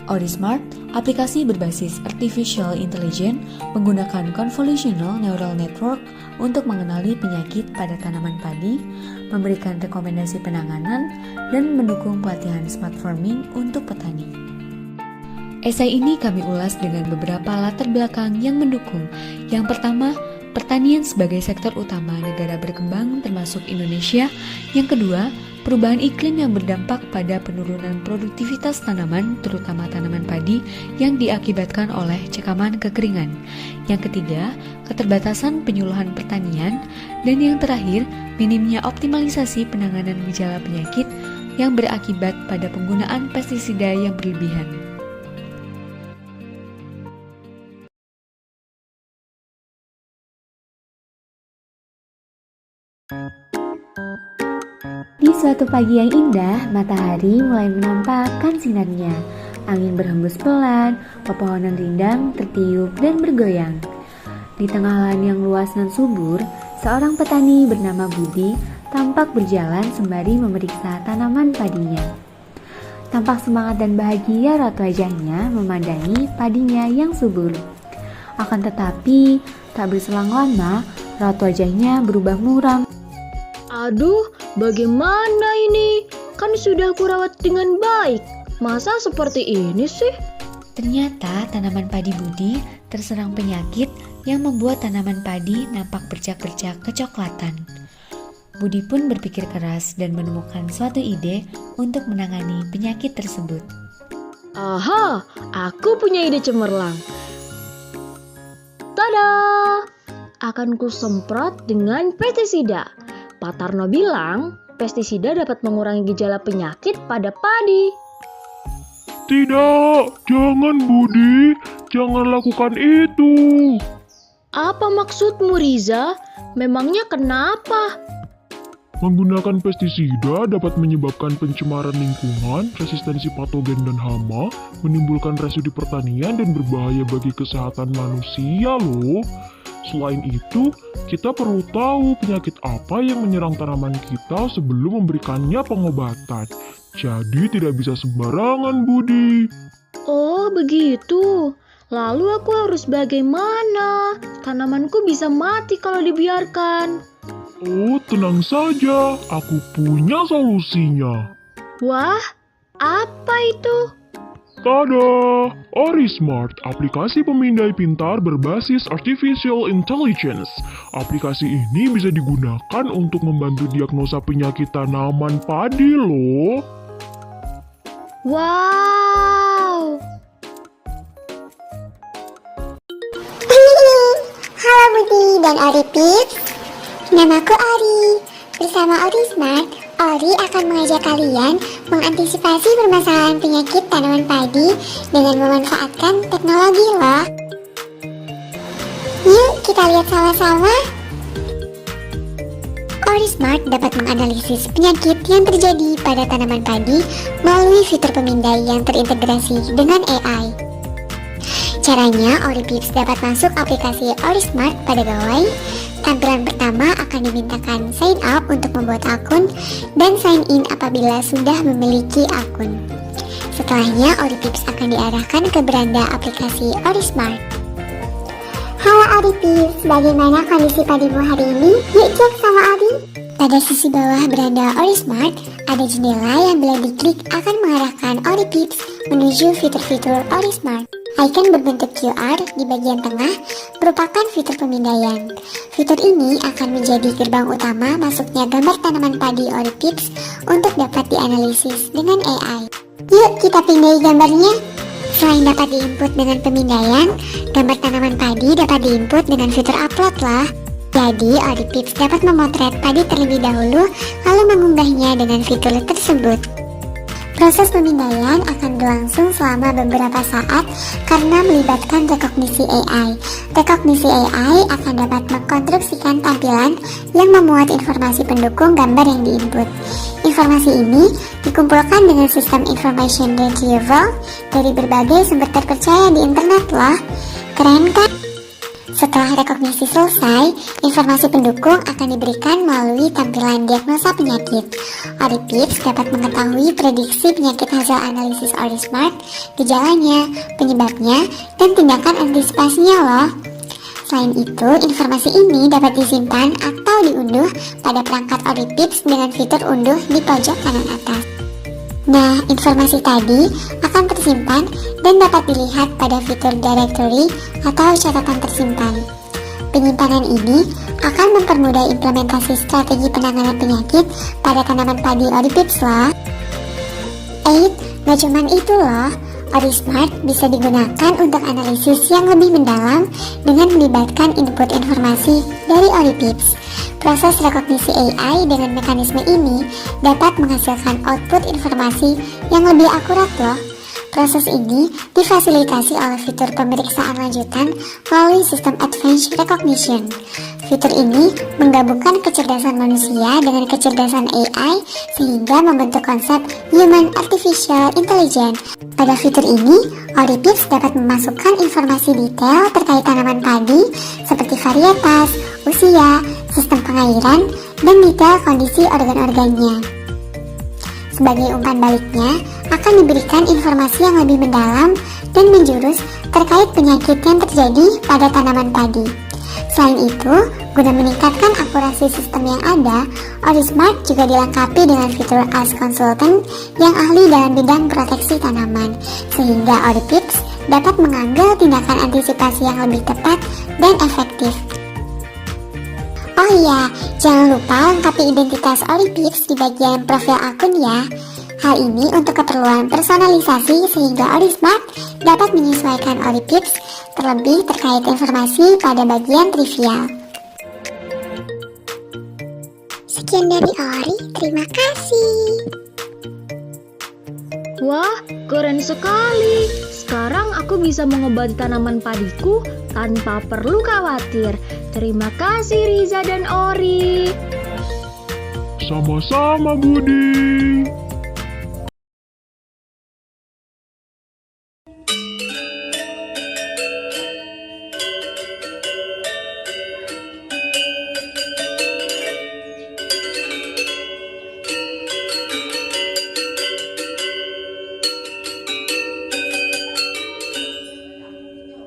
OriSmart, aplikasi berbasis Artificial Intelligence menggunakan Convolutional Neural Network untuk mengenali penyakit pada tanaman padi, memberikan rekomendasi penanganan, dan mendukung pelatihan smart farming untuk petani. Esai ini kami ulas dengan beberapa latar belakang yang mendukung. Yang pertama, pertanian sebagai sektor utama negara berkembang termasuk Indonesia. Yang kedua, perubahan iklim yang berdampak pada penurunan produktivitas tanaman, terutama tanaman padi yang diakibatkan oleh cekaman kekeringan. Yang ketiga, keterbatasan penyuluhan pertanian. Dan yang terakhir, minimnya optimalisasi penanganan gejala penyakit yang berakibat pada penggunaan pestisida yang berlebihan. Di suatu pagi yang indah, matahari mulai menampakkan sinarnya. Angin berhembus pelan, pepohonan rindang tertiup dan bergoyang. Di tengah lahan yang luas dan subur, seorang petani bernama Budi tampak berjalan sembari memeriksa tanaman padinya. Tampak semangat dan bahagia raut wajahnya memandangi padinya yang subur. Akan tetapi, tak berselang lama, raut wajahnya berubah muram. Aduh, bagaimana ini? Kan sudah kurawat dengan baik. Masa seperti ini sih? Ternyata tanaman padi Budi terserang penyakit yang membuat tanaman padi nampak bercak-bercak kecoklatan. Budi pun berpikir keras dan menemukan suatu ide untuk menangani penyakit tersebut. Aha, aku punya ide cemerlang. Tada! Akan kusemprot dengan pestisida. Pak Tarno bilang, pestisida dapat mengurangi gejala penyakit pada padi. Tidak, jangan Budi, jangan lakukan itu. Apa maksudmu, Riza? Memangnya kenapa? Menggunakan pestisida dapat menyebabkan pencemaran lingkungan, resistensi patogen dan hama, menimbulkan residu pertanian dan berbahaya bagi kesehatan manusia loh. Selain itu, kita perlu tahu penyakit apa yang menyerang tanaman kita sebelum memberikannya pengobatan. Jadi tidak bisa sembarangan, Budi. Oh, begitu. Lalu aku harus bagaimana? Tanamanku bisa mati kalau dibiarkan. Oh, tenang saja. Aku punya solusinya. Wah, apa itu? Tada! OriSmart, aplikasi pemindai pintar berbasis Artificial Intelligence. Aplikasi ini bisa digunakan untuk membantu diagnosa penyakit tanaman padi loh. Wow! Halo Budi dan Ori Pips. Namaku Ori. Bersama OriSmart, Ori akan mengajak kalian mengantisipasi permasalahan penyakit tanaman padi dengan memanfaatkan teknologi loh. Yuk kita lihat sama-sama. OriSmart dapat menganalisis penyakit yang terjadi pada tanaman padi melalui fitur pemindai yang terintegrasi dengan AI. Caranya, Ori Pips dapat masuk aplikasi OriSmart pada gawai. Tampilan pertama akan dimintakan sign up untuk membuat akun dan sign in apabila sudah memiliki akun. Setelahnya, Ori Pips akan diarahkan ke beranda aplikasi OriSmart. Halo Ori Pips, bagaimana kondisi padimu hari ini? Yuk cek sama Ori. Pada sisi bawah beranda OriSmart, ada jendela yang bila diklik akan mengarahkan Ori Pips menuju fitur-fitur OriSmart. Icon berbentuk QR di bagian tengah merupakan fitur pemindaian. Fitur ini akan menjadi gerbang utama masuknya gambar tanaman padi Ori Pips untuk dapat dianalisis dengan AI. Yuk kita pindai gambarnya. Selain dapat diinput dengan pemindaian, gambar tanaman padi dapat diinput dengan fitur upload lah. Jadi Ori Pips dapat memotret padi terlebih dahulu lalu mengunggahnya dengan fitur tersebut. Proses pemindaian akan berlangsung selama beberapa saat karena melibatkan rekognisi AI. Rekognisi AI akan dapat mengkonstruksikan tampilan yang memuat informasi pendukung gambar yang diinput. Informasi ini dikumpulkan dengan sistem information retrieval dari berbagai sumber terpercaya di internet loh. Keren kan? Setelah rekognisi selesai, informasi pendukung akan diberikan melalui tampilan diagnosa penyakit. ORIPIPS dapat mengetahui prediksi penyakit hasil analisis ORISmart, gejalanya, penyebabnya, dan tindakan antisipasinya loh. Selain itu, informasi ini dapat disimpan atau diunduh pada perangkat ORIPIPS dengan fitur unduh di pojok kanan atas. Nah, informasi tadi akan tersimpan dan dapat dilihat pada fitur directory atau catatan tersimpan. Penyimpanan ini akan mempermudah implementasi strategi penanganan penyakit pada tanaman padi ORIPIPS loh. Gak cuman itu loh, ORISmart bisa digunakan untuk analisis yang lebih mendalam dengan melibatkan input informasi dari ORIPIPS. Proses rekognisi AI dengan mekanisme ini dapat menghasilkan output informasi yang lebih akurat loh. Proses ini difasilitasi oleh fitur pemeriksaan lanjutan melalui sistem Advanced Recognition. Fitur ini menggabungkan kecerdasan manusia dengan kecerdasan AI sehingga membentuk konsep Human Artificial Intelligence. Pada fitur ini, ORIPIPS dapat memasukkan informasi detail terkait tanaman padi seperti varietas, usia, sistem pengairan, dan detail kondisi organ-organnya. Sebagai umpan baliknya, akan diberikan informasi yang lebih mendalam dan menjurus terkait penyakit yang terjadi pada tanaman padi. Selain itu, guna meningkatkan akurasi sistem yang ada, ORISmart juga dilengkapi dengan fitur Ask Consultant yang ahli dalam bidang proteksi tanaman, sehingga ORIPIPS dapat mengambil tindakan antisipasi yang lebih tepat dan efektif. Oh iya, jangan lupa lengkapi identitas ORIPIPS di bagian profil akun ya. Hal ini untuk keperluan personalisasi sehingga ORISmart dapat menyesuaikan ORIPIPS terlebih terkait informasi pada bagian trivial. Sekian dari Ori, terima kasih. Wah, keren sekali. Sekarang aku bisa mengobati tanaman padiku tanpa perlu khawatir. Terima kasih Riza dan Ori. Sama-sama, Budi.